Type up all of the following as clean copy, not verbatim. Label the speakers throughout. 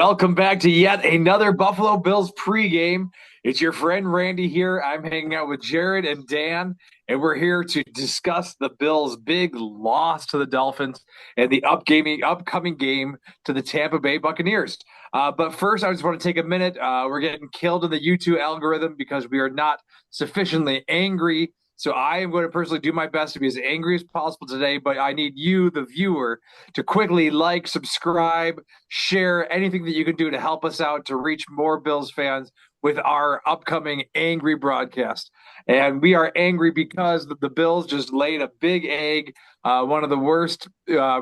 Speaker 1: Welcome back to yet another Buffalo Bills pregame. It's your friend Randy here. I'm hanging out with Jared and Dan, and we're here to discuss the Bills' big loss to the Dolphins and the upcoming game to the Tampa Bay Buccaneers. But first, I just want to take a minute. We're getting killed in the YouTube algorithm because we are not sufficiently angry. So I am going to personally do my best to be as angry as possible today, but I need you, the viewer, to quickly like, subscribe, share anything that you can do to help us out to reach more Bills fans with our upcoming angry broadcast. And we are angry because the Bills just laid a big egg, one of the worst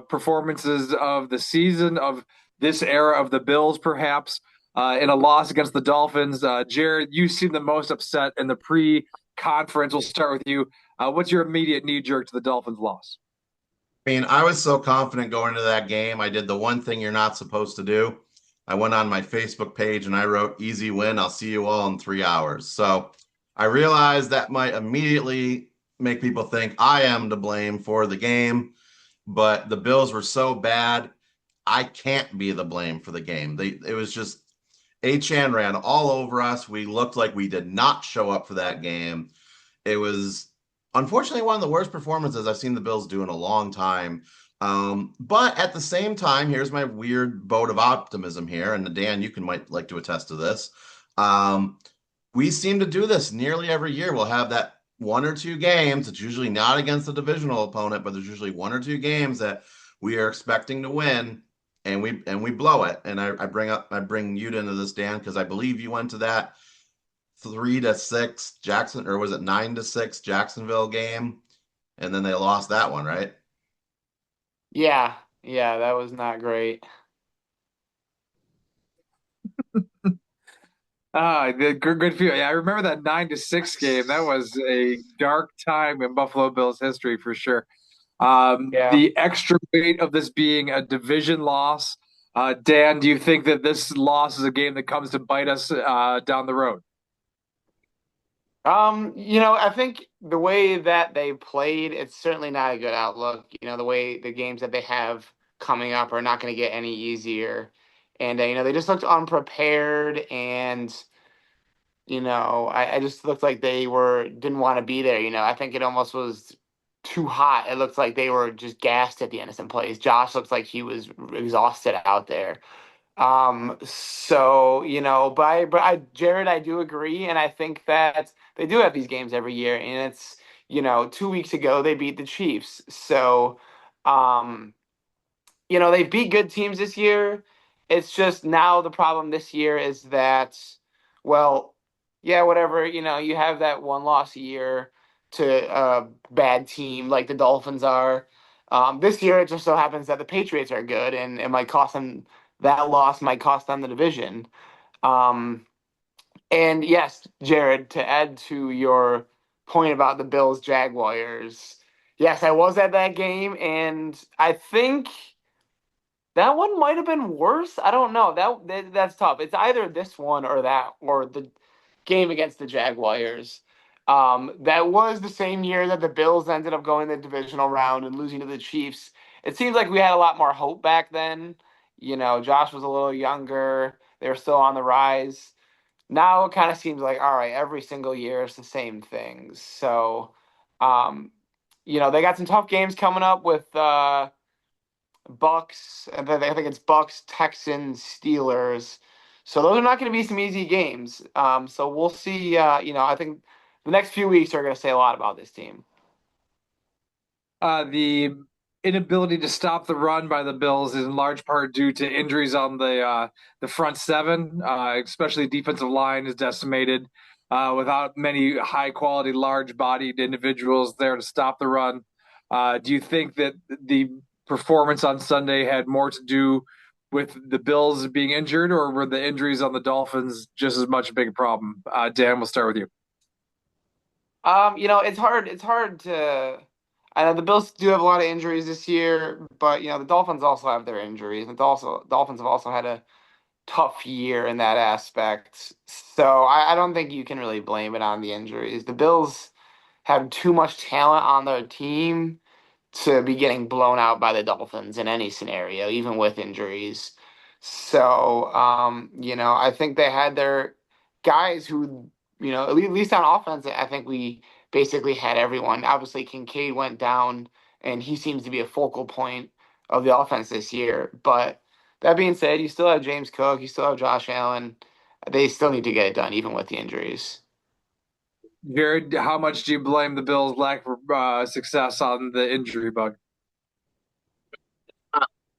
Speaker 1: performances of the season of this era of the Bills, perhaps, in a loss against the Dolphins. Jared, you seem the most upset in the pre-conference. We'll start with you. What's your immediate knee jerk to the Dolphins' loss?
Speaker 2: I was so confident going into that game. I did the one thing you're not supposed to do. I went on my Facebook page and I wrote, "Easy win. I'll see you all in 3 hours." So I realized that might immediately make people think I am to blame for the game, but the Bills were so bad, I can't be the blame for the game. It was just Achane ran all over us. We looked like we did not show up for that game. It was unfortunately one of the worst performances I've seen the Bills do in a long time. But at the same time, here's my weird boat of optimism here, and Dan, you might like to attest to this. Um, we seem to do this nearly every year. We'll have that one or two games. It's usually not against a divisional opponent, but there's usually one or two games that we are expecting to win, and we blow it. And I bring you into this, Dan, because I believe you went to that 3-6 Jackson, or was it 9-6 Jacksonville game? And then they lost that one, right?
Speaker 3: Yeah, yeah, that was not great.
Speaker 1: Good feel. Yeah, I remember that 9-6 game. That was a dark time in Buffalo Bills history for sure.
Speaker 3: Yeah.
Speaker 1: The extra weight of this being a division loss. Dan, do you think that this loss is a game that comes to bite us down the road?
Speaker 3: I think the way that they played, it's certainly not a good outlook. The way the games that they have coming up are not going to get any easier. And they just looked unprepared and I just looked like they didn't want to be there. I think it almost was too hot. It looked like they were just gassed at the end of some plays. Josh looks like he was exhausted out there. Jared, I do agree, and I think that they do have these games every year, and it's 2 weeks ago they beat the Chiefs. So, um, they beat good teams this year. It's just now the problem this year is that, well, yeah, whatever, you have that one loss a year to a bad team like the Dolphins are. This year it just so happens that the Patriots are good, and it might cost them that loss might cost them the division. Um, and yes, Jared, to add to your point about the Bills Jaguars, yes, I was at that game, and I think that one might have been worse. I don't know. That's tough. It's either this one or that or the game against the Jaguars. That was the same year that the Bills ended up going the divisional round and losing to the Chiefs. It seems like we had a lot more hope back then. Josh was a little younger. They were still on the rise. Now it kind of seems like, all right, every single year it's the same things. So, um, they got some tough games coming up with Bucs, and then I think it's Bucs, Texans, Steelers. So those are not going to be some easy games. So we'll see. I think the next few weeks are going to say a lot about this team.
Speaker 1: The inability to stop the run by the Bills is in large part due to injuries on the front seven, especially defensive line is decimated without many high quality, large bodied individuals there to stop the run. Do you think that the performance on Sunday had more to do with the Bills being injured, or were the injuries on the Dolphins just as much a big problem? Dan, we'll start with you.
Speaker 3: It's hard. It's hard to. I know the Bills do have a lot of injuries this year, but the Dolphins also have their injuries. And Dolphins have also had a tough year in that aspect. So I don't think you can really blame it on the injuries. The Bills have too much talent on their team to be getting blown out by the Dolphins in any scenario, even with injuries. So, I think they had their guys who, at least on offense, I think we basically had everyone. Obviously, Kincaid went down, and he seems to be a focal point of the offense this year. But that being said, you still have James Cook, you still have Josh Allen. They still need to get it done, even with the injuries.
Speaker 1: Jared, how much do you blame the Bills' lack of success on the injury bug?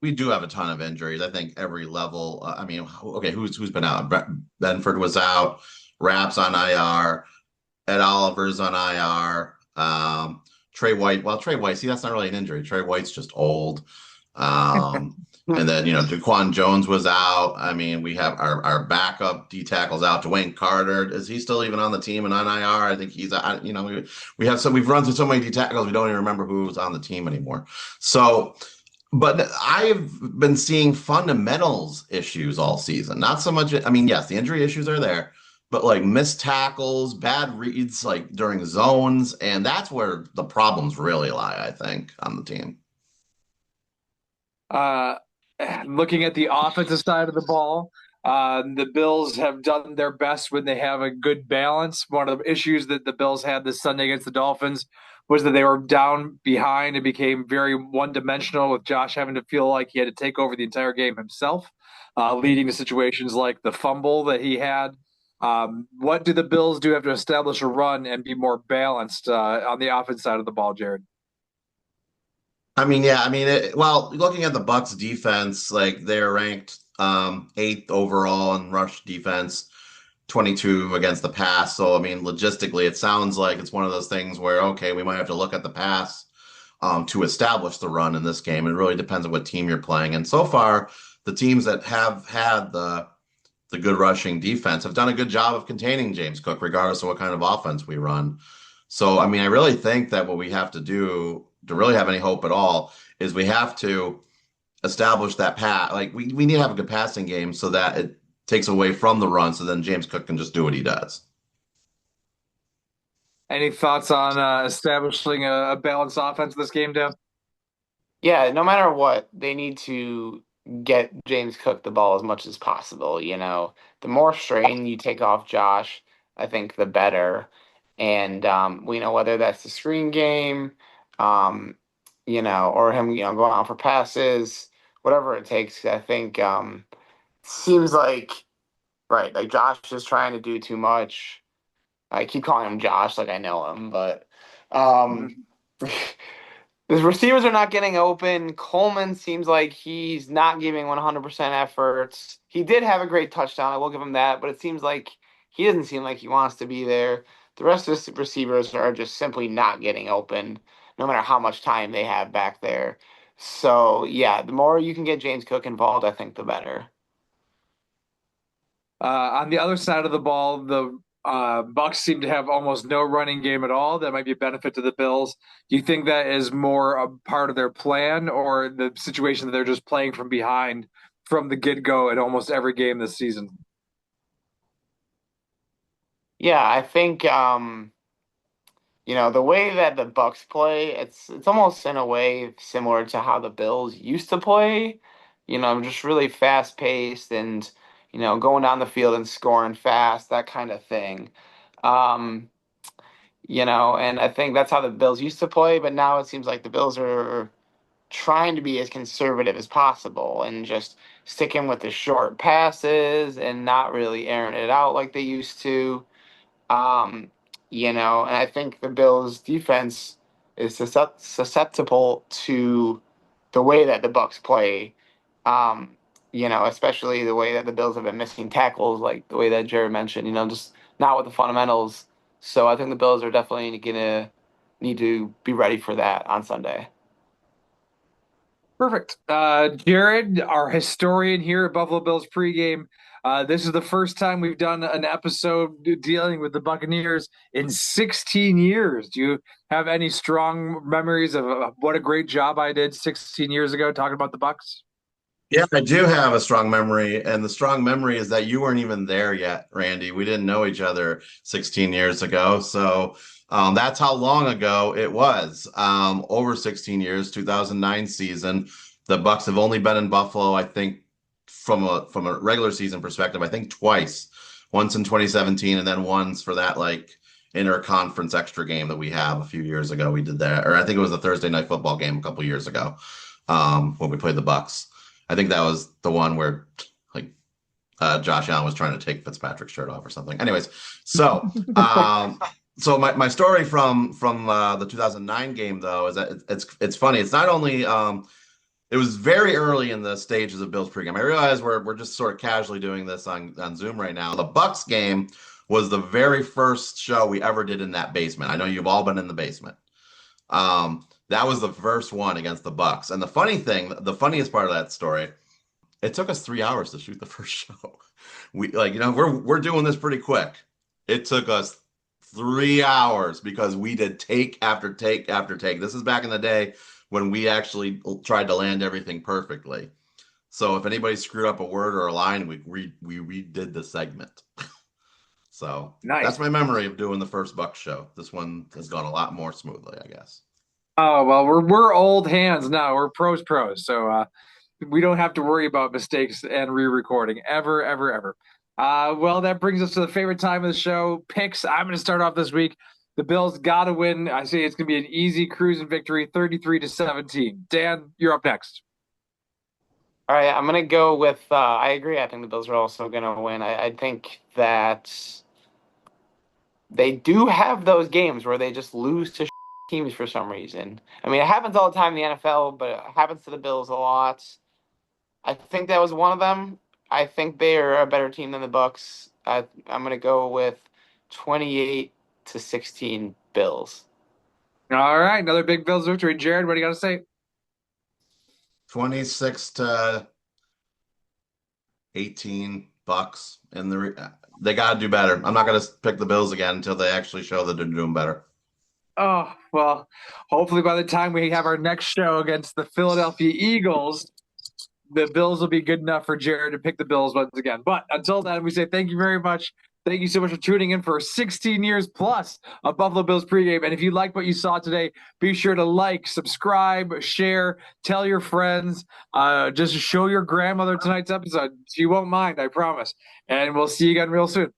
Speaker 2: We do have a ton of injuries. I think every level. I mean, okay, who's been out? Benford was out. Rapp's on IR. Ed Oliver's on IR. Trey White. Well, Trey White. See, that's not really an injury. Trey White's just old. Um, and then Daquan Jones was out. I mean, we have our backup D tackles out. Dwayne Carter, is he still even on the team and on IR? I think he's. We've run through so many D tackles we don't even remember who's on the team anymore. So. But I've been seeing fundamentals issues all season. Not so much. I mean, yes, the injury issues are there, but like missed tackles, bad reads, like during zones, and that's where the problems really lie, I think, on the team.
Speaker 1: Uh, Looking at the offensive side of the ball, the Bills have done their best when they have a good balance. One of the issues that the Bills had this Sunday against the Dolphins was that they were down behind and became very one-dimensional, with Josh having to feel like he had to take over the entire game himself, leading to situations like the fumble that he had. What do the Bills do have to establish a run and be more balanced on the offense side of the ball, Jared?
Speaker 2: I mean, yeah, I mean, well, looking at the Bucs defense, like they're ranked eighth overall in rush defense, 22 against the pass. So, I mean, logistically, it sounds like it's one of those things where, okay, we might have to look at the pass to establish the run in this game. It really depends on what team you're playing. And so far, the teams that have had the good rushing defense have done a good job of containing James Cook, regardless of what kind of offense we run. So, I mean, I really think that what we have to do to really have any hope at all is we have to establish that pass. Like we need to have a good passing game so that it takes away from the run, so then James Cook can just do what he does.
Speaker 1: Any thoughts on establishing a balanced offense this game, Dan?
Speaker 3: Yeah, no matter what, they need to get James Cook the ball as much as possible. The more strain you take off Josh, I think the better. And we know whether that's the screen game, or him, going out for passes, whatever it takes. I think seems like right, like Josh is trying to do too much. I keep calling him Josh like I know him, but um, the receivers are not getting open. Coleman seems like he's not giving 100% efforts. He did have a great touchdown. I will give him that, but it seems like he doesn't seem like he wants to be there. The rest of the receivers are just simply not getting open, no matter how much time they have back there. So, yeah, the more you can get James Cook involved, I think the better.
Speaker 1: On the other side of the ball, the Bucs seem to have almost no running game at all. That might be a benefit to the Bills. Do you think that is more a part of their plan, or the situation that they're just playing from behind from the get-go in almost every game this season?
Speaker 3: Yeah, I think the way that the Bucs play, it's almost in a way similar to how the Bills used to play. Just really fast paced and going down the field and scoring fast, that kind of thing. Um, and I think that's how the Bills used to play, but now it seems like the Bills are trying to be as conservative as possible and just sticking with the short passes and not really airing it out like they used to. Um, and I think the Bills' defense is susceptible to the way that the Bucs play. Um, especially the way that the Bills have been missing tackles, like the way that Jared mentioned. Just not with the fundamentals. So I think the Bills are definitely gonna need to be ready for that on Sunday.
Speaker 1: Perfect. Jared, our historian here at Buffalo Bills pregame. This is the first time we've done an episode dealing with the Buccaneers in 16 years. Do you have any strong memories of what a great job I did 16 years ago talking about the Bucs?
Speaker 2: Yeah, I do have a strong memory, and the strong memory is that you weren't even there yet, Randy. We didn't know each other 16 years ago, so that's how long ago it was. Over 16 years, 2009 season. The Bucs have only been in Buffalo, I think, from a regular season perspective, I think twice. Once in 2017, and then once for that like interconference extra game that we have a few years ago. We did that, or I think it was the Thursday night football game a couple years ago when we played the Bucs. I think that was the one where like Josh Allen was trying to take Fitzpatrick's shirt off or something. Anyways, so so my story from the 2009 game though is that it's funny. It's not only it was very early in the stages of Bills pregame. I realize we're just sort of casually doing this on Zoom right now. The Bucs game was the very first show we ever did in that basement. I know you've all been in the basement. That was the first one against the Bucs. And the funniest part of that story, it took us 3 hours to shoot the first show. We we're doing this pretty quick. It took us 3 hours because we did take after take after take. This is back in the day when we actually tried to land everything perfectly. So if anybody screwed up a word or a line, we redid the segment. So
Speaker 1: nice.
Speaker 2: That's my memory of doing the first Bucs show. This one has gone a lot more smoothly, I guess.
Speaker 1: Oh, well, we're old hands now. We're pros. So we don't have to worry about mistakes and re-recording ever. Well, that brings us to the favorite time of the show, picks. I'm going to start off this week. The Bills got to win. I say it's going to be an easy cruising victory, 33-17. Dan, you're up next.
Speaker 3: All right, I'm going to go with I agree. I think the Bills are also going to win. I think that they do have those games where they just lose to teams for some reason. I mean, it happens all the time in the NFL, but it happens to the Bills a lot. I think that was one of them. I think they are a better team than the Bucs. I'm going to go with 28-16 Bills.
Speaker 2: All
Speaker 1: right, another big Bills victory. Jared, what do you got to say?
Speaker 2: 26-18 Bucs, and they got to do better. I'm not going to pick the Bills again until they actually show that they're doing better.
Speaker 1: Oh, well, hopefully by the time we have our next show against the Philadelphia Eagles, the Bills will be good enough for Jared to pick the Bills once again. But until then, we say thank you very much. Thank you so much for tuning in for 16 years plus of Buffalo Bills pregame. And if you like what you saw today, be sure to like, subscribe, share, tell your friends. Just show your grandmother tonight's episode. She won't mind, I promise. And we'll see you again real soon.